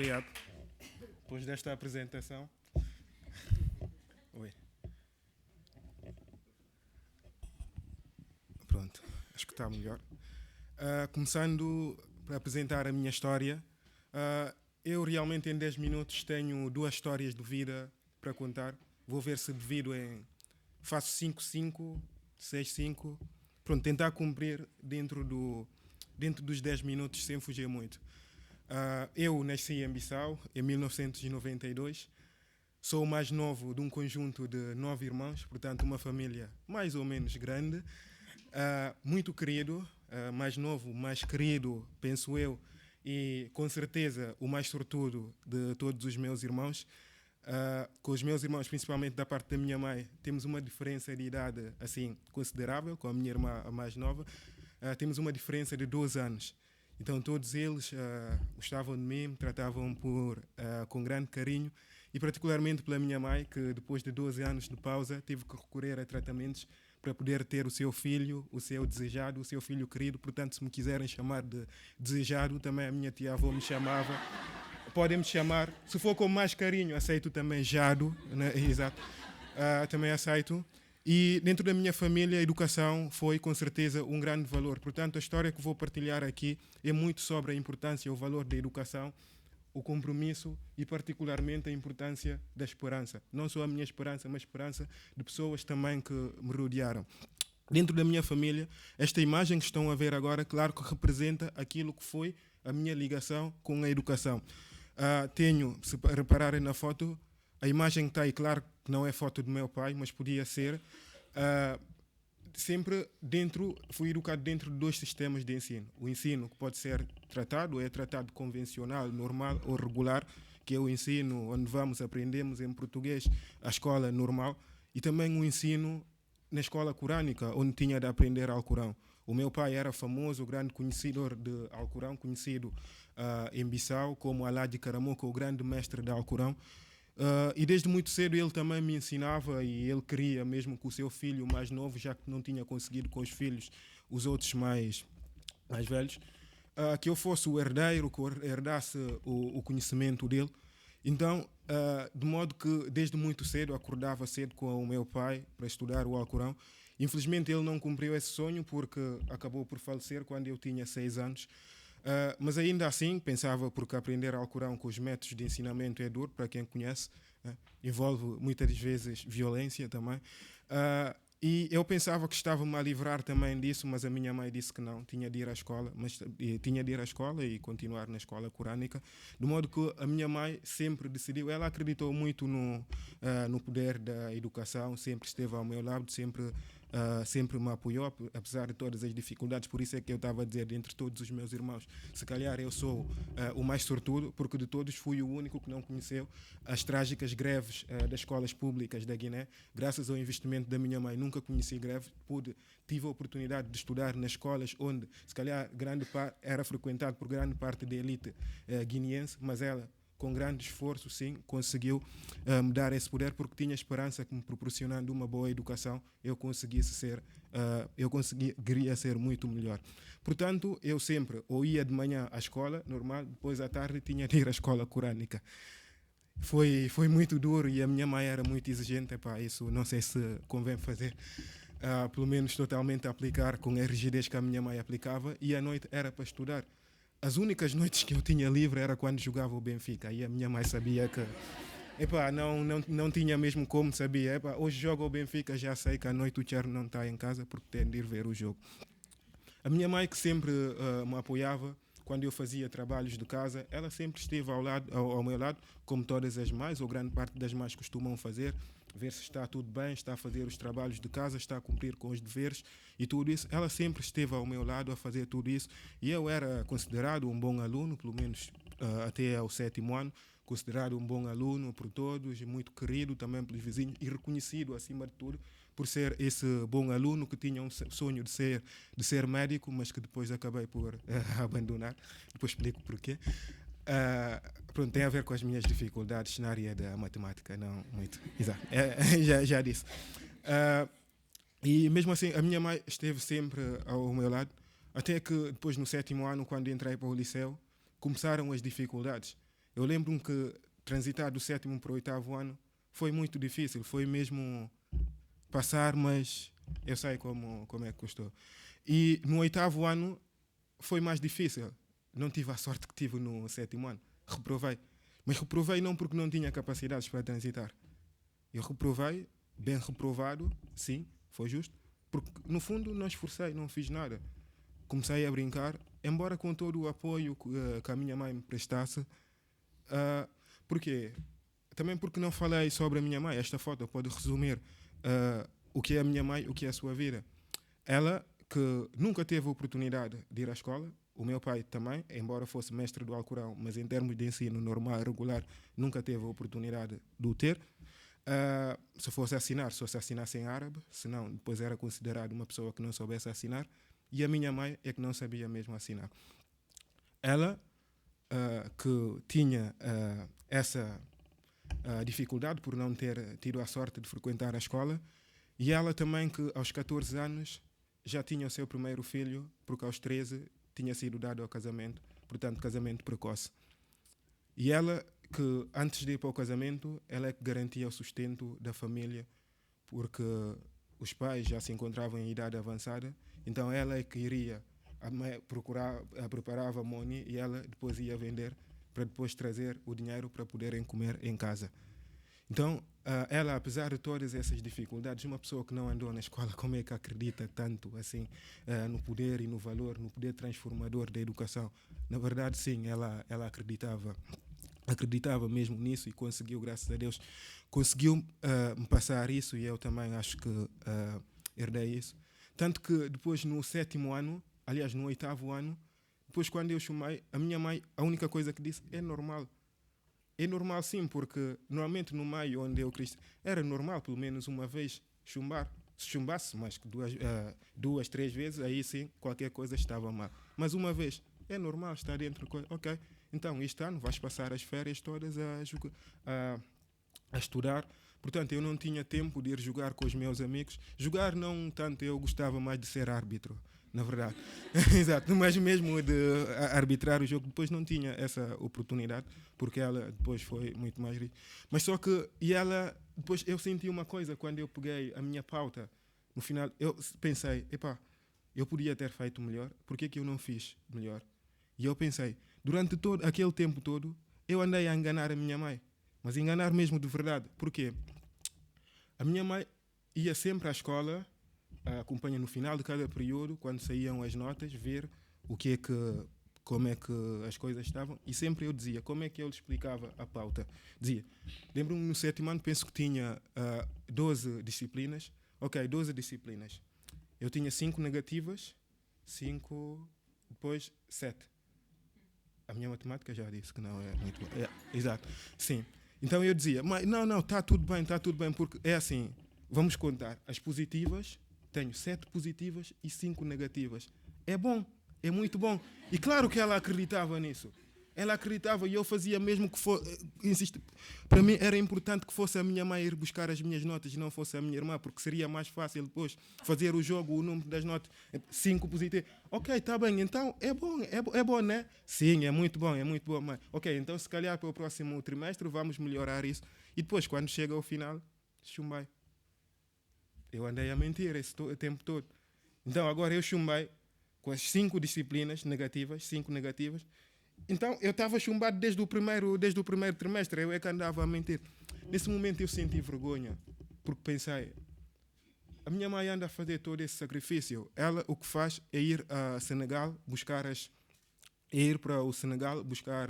Obrigado. Depois desta apresentação. Oi. Pronto, acho que está melhor. Começando para apresentar a minha história, eu realmente em 10 minutos tenho duas histórias de vida para contar. Vou ver se divido em. Faço 5-5, 6-5. Pronto, tentar cumprir dentro dos 10 minutos sem fugir muito. Eu nasci em Bissau em 1992. Sou o mais novo de um conjunto de 9 irmãos, portanto uma família mais ou menos grande. Muito querido, mais novo, mais querido, penso eu, e com certeza o mais sortudo de todos os meus irmãos. Com os meus irmãos, principalmente da parte da minha mãe, temos uma diferença de idade assim considerável. Com a minha irmã, a mais nova, temos uma diferença de 12 anos. Então todos eles gostavam de mim, me tratavam com grande carinho, e particularmente pela minha mãe, que depois de 12 anos de pausa teve que recorrer a tratamentos para poder ter o seu filho, o seu desejado, o seu filho querido. Portanto, se me quiserem chamar de desejado, também a minha tia-avó me chamava. Podem me chamar, se for com mais carinho, aceito também Jado, né? Exato. Também aceito. E dentro da minha família, a educação foi com certeza um grande valor. Portanto, a história que vou partilhar aqui é muito sobre a importância e o valor da educação, o compromisso e particularmente a importância da esperança. Não só a minha esperança, mas a esperança de pessoas também que me rodearam. Dentro da minha família, esta imagem que estão a ver agora, claro que representa aquilo que foi a minha ligação com a educação. Se repararem na foto, a imagem que está aí, claro que não é foto do meu pai, mas podia ser. Sempre fui educado dentro de dois sistemas de ensino. O ensino que pode ser é tratado convencional, normal ou regular, que é o ensino onde aprendemos em português, a escola normal, e também o ensino na escola corânica, onde tinha de aprender Alcorão. O meu pai era famoso, grande conhecedor de Alcorão, conhecido em Bissau como Alá de Caramuca, o grande mestre de Alcorão. E desde muito cedo ele também me ensinava, e ele queria mesmo que o seu filho mais novo, já que não tinha conseguido com os outros mais velhos, que eu fosse o herdeiro, que eu herdasse o conhecimento dele. Então, de modo que desde muito cedo acordava cedo com o meu pai para estudar o Alcorão. Infelizmente ele não cumpriu esse sonho porque acabou por falecer quando eu tinha 6 anos. Mas ainda assim pensava, porque aprender Alcorão com os métodos de ensinamento é duro, para quem conhece, envolve muitas vezes violência também. E eu pensava que estava-me a livrar também disso, mas a minha mãe disse que não, tinha de ir à escola, tinha de ir à escola e continuar na escola corânica, de modo que a minha mãe sempre decidiu, ela acreditou muito no poder da educação, sempre esteve ao meu lado, sempre me apoiou, apesar de todas as dificuldades. Por isso é que eu estava a dizer, entre todos os meus irmãos, se calhar eu sou o mais sortudo, porque de todos fui o único que não conheceu as trágicas greves das escolas públicas da Guiné. Graças ao investimento da minha mãe, nunca conheci greve, tive a oportunidade de estudar nas escolas onde, se calhar, era frequentado por grande parte da elite guineense, mas ela, com grande esforço, sim, conseguiu me dar esse poder, porque tinha esperança que, me proporcionando uma boa educação, eu conseguiria ser muito melhor. Portanto, eu sempre ou ia de manhã à escola normal, depois à tarde tinha de ir à escola corânica. Foi muito duro, e a minha mãe era muito exigente. Isso não sei se convém fazer, pelo menos totalmente aplicar com a rigidez que a minha mãe aplicava, e à noite era para estudar. As únicas noites que eu tinha livre era quando jogava o Benfica, e a minha mãe sabia que não tinha mesmo como, sabia. Hoje joga o Benfica, já sei que à noite o Tcherno não está em casa porque tem de ir ver o jogo. A minha mãe, que sempre me apoiava quando eu fazia trabalhos de casa, ela sempre esteve ao meu lado, como todas as mães, ou grande parte das mães costumam fazer, ver se está tudo bem, está a fazer os trabalhos de casa, está a cumprir com os deveres e tudo isso. Ela sempre esteve ao meu lado a fazer tudo isso, e eu era considerado um bom aluno, pelo menos até ao 7º ano, considerado um bom aluno por todos, muito querido também pelos vizinhos, e reconhecido acima de tudo por ser esse bom aluno que tinha um sonho de ser médico, mas que depois acabei por abandonar. Depois explico porquê. Pronto, tem a ver com as minhas dificuldades na área da matemática, não muito. Exato, já disse. E mesmo assim, a minha mãe esteve sempre ao meu lado, até que depois no 7º ano, quando entrei para o liceu, começaram as dificuldades. Eu lembro-me que transitar do 7º para o 8º ano foi muito difícil, foi mesmo passar, mas eu sei como é que custou. E no 8º ano foi mais difícil. Não tive a sorte que tive no 7º ano. Reprovei. Mas reprovei não porque não tinha capacidades para transitar. Eu reprovei, bem reprovado, sim, foi justo. Porque no fundo não esforcei, não fiz nada. Comecei a brincar, embora com todo o apoio que a minha mãe me prestasse. Porquê? Também porque não falei sobre a minha mãe. Esta foto pode resumir o que é a minha mãe, o que é a sua vida. Ela, que nunca teve a oportunidade de ir à escola, o meu pai também, embora fosse mestre do Alcorão, mas em termos de ensino normal, regular, nunca teve a oportunidade de o ter. Se fosse assinar, só se assinasse em árabe, senão depois era considerado uma pessoa que não soubesse assinar. E a minha mãe é que não sabia mesmo assinar. Ela, que tinha essa dificuldade por não ter tido a sorte de frequentar a escola, e ela também que aos 14 anos já tinha o seu primeiro filho, porque aos 13 tinha sido dado ao casamento, portanto casamento precoce. E ela que antes de ir para o casamento, ela é que garantia o sustento da família, porque os pais já se encontravam em idade avançada, então ela é que iria preparava money e ela depois ia vender para depois trazer o dinheiro para poderem comer em casa. Então, ela, apesar de todas essas dificuldades, uma pessoa que não andou na escola, como é que acredita tanto assim no poder e no valor, no poder transformador da educação? Na verdade, sim, ela acreditava mesmo nisso e conseguiu, graças a Deus, conseguiu me passar isso e eu também acho que herdei isso. Tanto que depois no 7º ano, aliás no 8º ano, depois quando eu chumei, a minha mãe, a única coisa que disse, é normal. É normal sim, porque normalmente no meio onde eu cresci, era normal pelo menos uma vez chumbar. Se chumbasse mais que duas, 3 vezes, aí sim, qualquer coisa estava mal. Mas uma vez, é normal estar dentro de coisa. Ok, então este ano vais passar as férias todas a estudar. Portanto, eu não tinha tempo de ir jogar com os meus amigos. Jogar não tanto, eu gostava mais de ser árbitro, na verdade. Exato, mas mesmo de arbitrar o jogo, depois não tinha essa oportunidade, porque ela depois foi muito mais rica. Mas só que, e ela, depois eu senti uma coisa quando eu peguei a minha pauta, no final, eu pensei, epá, eu podia ter feito melhor, por que eu não fiz melhor? E eu pensei, durante todo aquele tempo todo, eu andei a enganar a minha mãe. Mas enganar mesmo de verdade. Porquê? A minha mãe ia sempre à escola, acompanha no final de cada período, quando saíam as notas, ver o que é que, como é que as coisas estavam. E sempre eu dizia, como é que eu lhe explicava a pauta? Dizia, lembro-me no 7º ano, penso que tinha 12 disciplinas. Ok, 12 disciplinas. Eu tinha 5 negativas, 5, depois 7. A minha matemática já disse que não é muito boa. Exato, sim. Então eu dizia, mas não, está tudo bem, porque é assim, vamos contar. As positivas, tenho 7 positivas e 5 negativas. É bom, é muito bom. E claro que ela acreditava nisso. Ela acreditava e eu fazia mesmo que fosse. Insisto, para mim era importante que fosse a minha mãe ir buscar as minhas notas e não fosse a minha irmã, porque seria mais fácil depois fazer o jogo, o número das notas, 5 positivas. Ok, está bem, então é bom, né? Sim, é muito bom, mãe. Ok, então se calhar para o próximo trimestre vamos melhorar isso. E depois, quando chega ao final, chumbei. Eu andei a mentir esse tempo todo. Então agora eu chumbei com as 5 disciplinas negativas, 5 negativas. Então eu estava chumbado desde o primeiro trimestre, eu é que andava a mentir. Nesse momento eu senti vergonha, porque pensei, a minha mãe anda a fazer todo esse sacrifício. Ela o que faz é ir a Senegal buscar ir para o Senegal buscar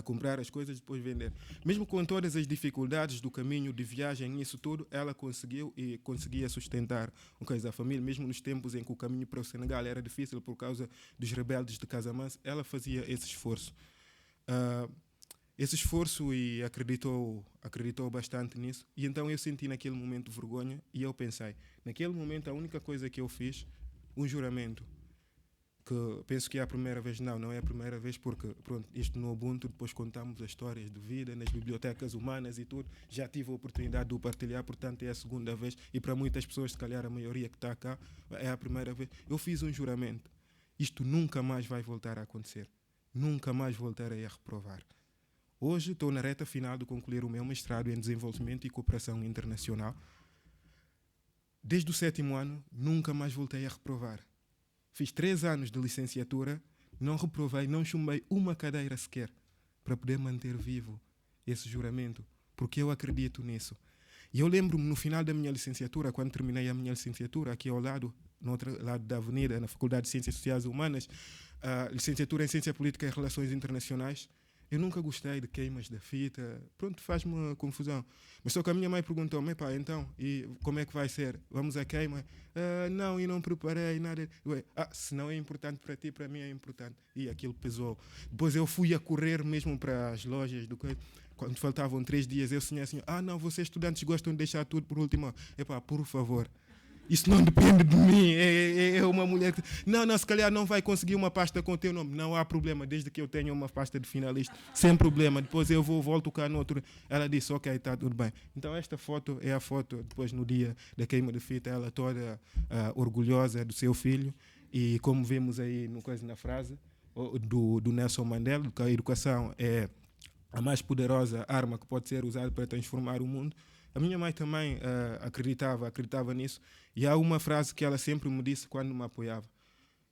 comprar as coisas e depois vender. Mesmo com todas as dificuldades do caminho de viagem, isso tudo, ela conseguiu e conseguia sustentar a família, mesmo nos tempos em que o caminho para o Senegal era difícil por causa dos rebeldes de Casamance, ela fazia esse esforço. E acreditou bastante nisso. E então eu senti naquele momento vergonha e eu pensei, naquele momento a única coisa que eu fiz, um juramento, que penso que é a primeira vez, não é a primeira vez, porque pronto, isto no Ubuntu depois contamos as histórias de vida nas bibliotecas humanas e tudo, já tive a oportunidade de o partilhar, portanto é a segunda vez e para muitas pessoas, se calhar a maioria que está cá, é a primeira vez. Eu fiz um juramento, isto nunca mais vai voltar a acontecer, nunca mais voltarei a reprovar. Hoje estou na reta final de concluir o meu mestrado em Desenvolvimento e Cooperação Internacional. Desde o 7º ano, nunca mais voltei a reprovar. Fiz 3 anos de licenciatura, não reprovei, não chumbei uma cadeira sequer para poder manter vivo esse juramento, porque eu acredito nisso. E eu lembro-me no final da minha licenciatura, quando terminei a minha licenciatura, aqui ao lado, no outro lado da avenida, na Faculdade de Ciências Sociais e Humanas, licenciatura em Ciência Política e Relações Internacionais, eu nunca gostei de queimas da fita, pronto, faz-me confusão. Mas só que a minha mãe perguntou-me, pá, então, e como é que vai ser? Vamos à queima? Não, e não preparei nada. Se não é importante para ti, para mim é importante. E aquilo pesou. Depois eu fui a correr mesmo para as lojas do coisa. Quando faltavam 3 dias, eu sonhei assim, não, vocês estudantes gostam de deixar tudo por último. Epá, por favor. Isso não depende de mim, é uma mulher que... Não, se calhar não vai conseguir uma pasta com o teu nome. Não há problema, desde que eu tenha uma pasta de finalista, sem problema. Depois eu volto cá no outro. Ela disse, ok, está tudo bem. Então esta foto é a foto, depois no dia da queima de fita, ela toda orgulhosa do seu filho. E como vemos aí na frase do Nelson Mandela, que a educação é a mais poderosa arma que pode ser usada para transformar o mundo. A minha mãe também acreditava nisso. E há uma frase que ela sempre me disse quando me apoiava.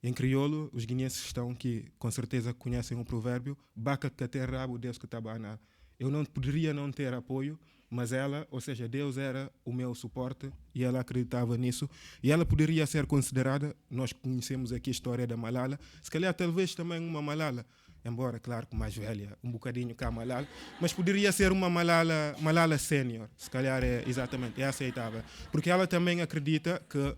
Em crioulo, os guineenses estão aqui, com certeza conhecem o provérbio, baca que até rabo, Deus que está banal. Eu não poderia não ter apoio, mas ela, ou seja, Deus era o meu suporte e ela acreditava nisso. E ela poderia ser considerada, nós conhecemos aqui a história da Malala, se calhar talvez também uma Malala, embora, claro, mais velha, um bocadinho que a Malala, mas poderia ser uma Malala sénior, se calhar é aceitável, porque ela também acredita que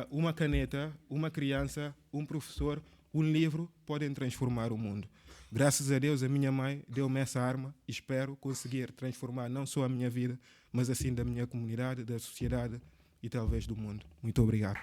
uma caneta, uma criança, um professor, um livro podem transformar o mundo. Graças a Deus, a minha mãe deu-me essa arma e espero conseguir transformar não só a minha vida, mas assim da minha comunidade, da sociedade e talvez do mundo. Muito obrigado.